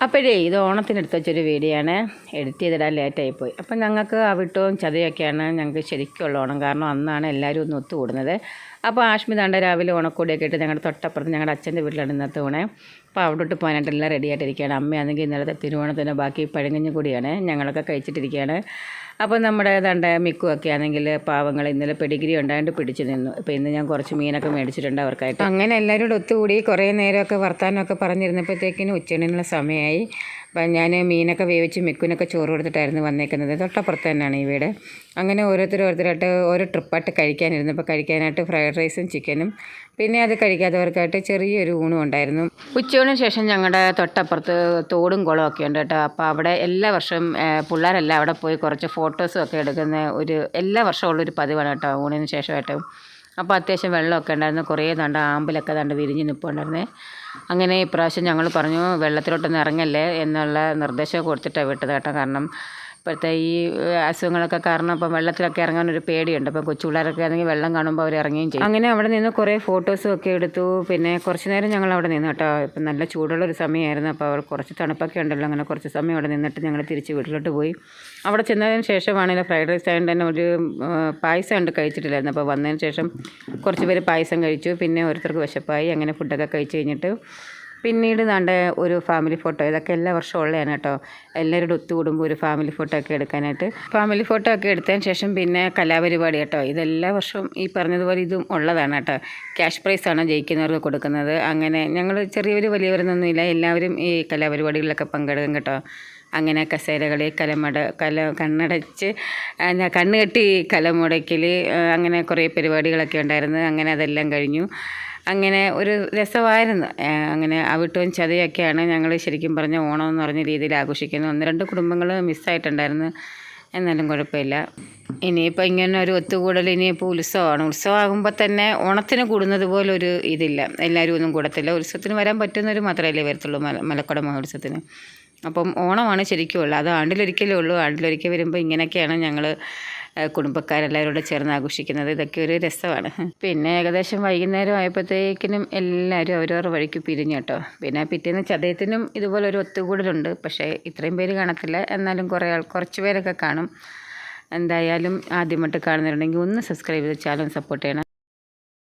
അപ്പോഴേ ഇത് ഓണത്തിനെടുത്ത് വെച്ചൊരു വീഡിയോ ആണ്. എഡിറ്റ് ചെയ്തിടാൻ ലേറ്റായിപ്പോയി. അപ്പം ഞങ്ങൾക്ക് അവിട്ടവും ചതയൊക്കെയാണ് ഞങ്ങൾക്ക് ശരിക്കുള്ള ഓണം. കാരണം അന്നാണ് എല്ലാവരും ഒന്ന് ഒത്തുകൂടുന്നത്. അപ്പോൾ ആഷ്മിതാണ്ട് രാവിലെ ഓണക്കോടിയൊക്കെ ഇട്ട് ഞങ്ങളുടെ തൊട്ടപ്പുറത്ത് ഞങ്ങളുടെ അച്ഛൻ്റെ വീട്ടിലാണ് ഇന്നത്തെ ഊണ്. അപ്പോൾ അവിടോട്ട് പോകാനായിട്ട് എല്ലാം റെഡി ആയിട്ടിരിക്കുകയാണ്. അമ്മയാണെങ്കിൽ ഇന്നലത്തെ തിരുവോണത്തിൻ്റെ ബാക്കി പഴങ്കഞ്ഞി കൂടിയാണ് ഞങ്ങളൊക്കെ കഴിച്ചിട്ടിരിക്കുകയാണ്. അപ്പോൾ നമ്മുടെ ഏതാണ്ട് മിക്കുമൊക്കെ ആണെങ്കിൽ പാവങ്ങൾ ഇന്നലെ പെഡിഗ്രി ഉണ്ടായതുകൊണ്ട് പിടിച്ചു നിന്നു. ഇപ്പോൾ ഇന്ന് ഞാൻ കുറച്ച് മീനൊക്കെ മേടിച്ചിട്ടുണ്ട് അവർക്കായിട്ട്. അങ്ങനെ എല്ലാവരും കൂടെ ഒത്തുകൂടി കുറേ നേരമൊക്കെ വർത്താനമൊക്കെ പറഞ്ഞിരുന്നപ്പോഴത്തേക്കിനും ഉച്ചയൂണിനുള്ള സമയമായി. അപ്പം ഞാൻ മീനൊക്കെ വേവിച്ച് മിക്കുനൊക്കെ ചോറ് കൊടുത്തിട്ടായിരുന്നു വന്നേക്കുന്നത്. തൊട്ടപ്പുറത്ത് തന്നെയാണ് ഈ വീട്. അങ്ങനെ ഓരോരുത്തരായിട്ട് ഓരോ ട്രിപ്പായിട്ട് കഴിക്കാനിരുന്നു. കഴിക്കാനായിട്ട് ഫ്രൈഡ് റൈസും ചിക്കനും പിന്നെ അത് കഴിക്കാത്തവർക്കായിട്ട് ചെറിയൊരു ഊണും ഉണ്ടായിരുന്നു. ഉച്ചയൂണിന് ശേഷം ഞങ്ങളുടെ തൊട്ടപ്പുറത്ത് തോടും കുളവും ഒക്കെ ഉണ്ട് കേട്ടോ. അപ്പോൾ അവിടെ എല്ലാ വർഷവും പിള്ളേരെല്ലാം അവിടെ പോയി കുറച്ച് ഫോട്ടോസും ഒക്കെ എടുക്കുന്ന എല്ലാ വർഷവും ഉള്ളൊരു പതിവാണ് കേട്ടോ ഊണിന് ശേഷമായിട്ട്. അപ്പോൾ അത്യാവശ്യം വെള്ളമൊക്കെ ഉണ്ടായിരുന്നു. കുറേ ആമ്പലൊക്കെ വിരിഞ്ഞ് നിൽപ്പുണ്ടായിരുന്നേ. അങ്ങനെ ഇപ്രാവശ്യം ഞങ്ങൾ പറഞ്ഞു വെള്ളത്തിലോട്ടൊന്നും ഇറങ്ങല്ലേ എന്നുള്ള നിർദ്ദേശം കൊടുത്തിട്ടാണ് വിട്ടത് കേട്ടോ. കാരണം ഇപ്പോഴത്തെ ഈ അസുഖങ്ങളൊക്കെ കാരണം ഇപ്പം വെള്ളത്തിലൊക്കെ ഇറങ്ങാനൊരു പേടിയുണ്ട്. അപ്പം കൊച്ചു പിള്ളേരൊക്കെ ആണെങ്കിൽ വെള്ളം കാണുമ്പോൾ അവർ ഇറങ്ങുകയും ചെയ്യും. അങ്ങനെ അവിടെ നിന്ന് കുറേ ഫോട്ടോസും ഒക്കെ എടുത്തു. പിന്നെ കുറച്ച് നേരം ഞങ്ങൾ അവിടെ നിന്ന് കേട്ടോ. ഇപ്പം നല്ല ചൂടുള്ളൊരു സമയമായിരുന്നു. അപ്പോൾ അവിടെ കുറച്ച് തണുപ്പൊക്കെ ഉണ്ടല്ലോ. അങ്ങനെ കുറച്ച് സമയം അവിടെ നിന്നിട്ട് ഞങ്ങൾ തിരിച്ച് വീട്ടിലോട്ട് പോയി. അവിടെ ചെന്നതിന് ശേഷമാണെങ്കിൽ ഫ്രൈഡ് റൈസ് ആയതുകൊണ്ട് തന്നെ ഒരു പായസം ഉണ്ട് കഴിച്ചിട്ടില്ലായിരുന്നു. അപ്പോൾ വന്നതിന് ശേഷം കുറച്ച് പേര് പായസം കഴിച്ചു. പിന്നെ ഓരോരുത്തർക്ക് വിശപ്പായി. അങ്ങനെ ഫുഡൊക്കെ കഴിച്ച് കഴിഞ്ഞിട്ട് പിന്നീട് ഒരു ഫാമിലി ഫോട്ടോ, ഇതൊക്കെ എല്ലാ വർഷവും ഉള്ളതാണ് കേട്ടോ. എല്ലാവരും ഒത്തുകൂടുമ്പോൾ ഒരു ഫാമിലി ഫോട്ടോ ഒക്കെ എടുക്കാനായിട്ട്. ഫാമിലി ഫോട്ടോ ഒക്കെ എടുത്തതിന് ശേഷം പിന്നെ കലാപരിപാടി കേട്ടോ. ഇതെല്ലാ വർഷവും ഈ പറഞ്ഞതുപോലെ ഇതും ഉള്ളതാണ് കേട്ടോ. ക്യാഷ് പ്രൈസാണ് ജയിക്കുന്നവർക്ക് കൊടുക്കുന്നത്. അങ്ങനെ ഞങ്ങൾ ചെറിയവർ വലിയവരെന്നൊന്നുമില്ല, എല്ലാവരും ഈ കലാപരിപാടികളിലൊക്കെ പങ്കെടുക്കും കേട്ടോ. അങ്ങനെ കസേരകളി, കണ്ണടച്ച് കണ്ണുകെട്ടി കലമുടയ്ക്കൽ, അങ്ങനെ കുറേ പരിപാടികളൊക്കെ ഉണ്ടായിരുന്നു. അങ്ങനെ അതെല്ലാം കഴിഞ്ഞു. അങ്ങനെ ഒരു രസമായിരുന്നു. അങ്ങനെ അവിട്ടവും ചതയൊക്കെയാണ് ഞങ്ങൾ ശരിക്കും പറഞ്ഞ ഓണം എന്ന് പറഞ്ഞ രീതിയിൽ ആഘോഷിക്കുന്നത്. 1-2 കുടുംബങ്ങൾ മിസ്സായിട്ടുണ്ടായിരുന്നു. എന്നാലും കുഴപ്പമില്ല. ഇനിയിപ്പോൾ ഇങ്ങനെ ഒരു ഒത്തുകൂടൽ ഇനിയിപ്പോൾ ഉത്സവമാണ്. ഉത്സവമാകുമ്പോൾ തന്നെ ഓണത്തിന് കൂടുന്നത് പോലെ ഒരു ഇതില്ല. എല്ലാവരും ഒന്നും കൂടത്തില്ല. ഉത്സവത്തിന് വരാൻ പറ്റുന്നവർ മാത്രമല്ലേ വരത്തുള്ളൂ മലക്കുട മഹോത്സവത്തിന്. അപ്പം ഓണമാണ് ശരിക്കും ഉള്ളത്. അത് ആണ്ടിലൊരിക്കലേ ഉള്ളൂ. ആണ്ടിലൊരിക്കൽ വരുമ്പോൾ ഇങ്ങനെയൊക്കെയാണ് ഞങ്ങൾ കുടുംബക്കാരെല്ലാവരും കൂടെ ചേർന്ന് ആഘോഷിക്കുന്നത്. ഇതൊക്കെ ഒരു രസമാണ്. പിന്നെ ഏകദേശം വൈകുന്നേരം ആയപ്പോഴത്തേക്കിനും എല്ലാവരും അവരവരുടെ വഴിക്ക് പിരിഞ്ഞു കേട്ടോ. പിന്നെ പിറ്റേന്ന് ചതയത്തിനും ഇതുപോലെ ഒരു ഒത്തുകൂടലുണ്ട്. പക്ഷേ ഇത്രയും പേര് കാണത്തില്ല. എന്നാലും കുറച്ച് പേരൊക്കെ കാണും. എന്തായാലും ആദ്യമായിട്ട് കാണുന്നവരുണ്ടെങ്കിൽ ഒന്ന് സബ്സ്ക്രൈബ് ചെയ്ത് ചാനൽ സപ്പോർട്ട് ചെയ്യണം.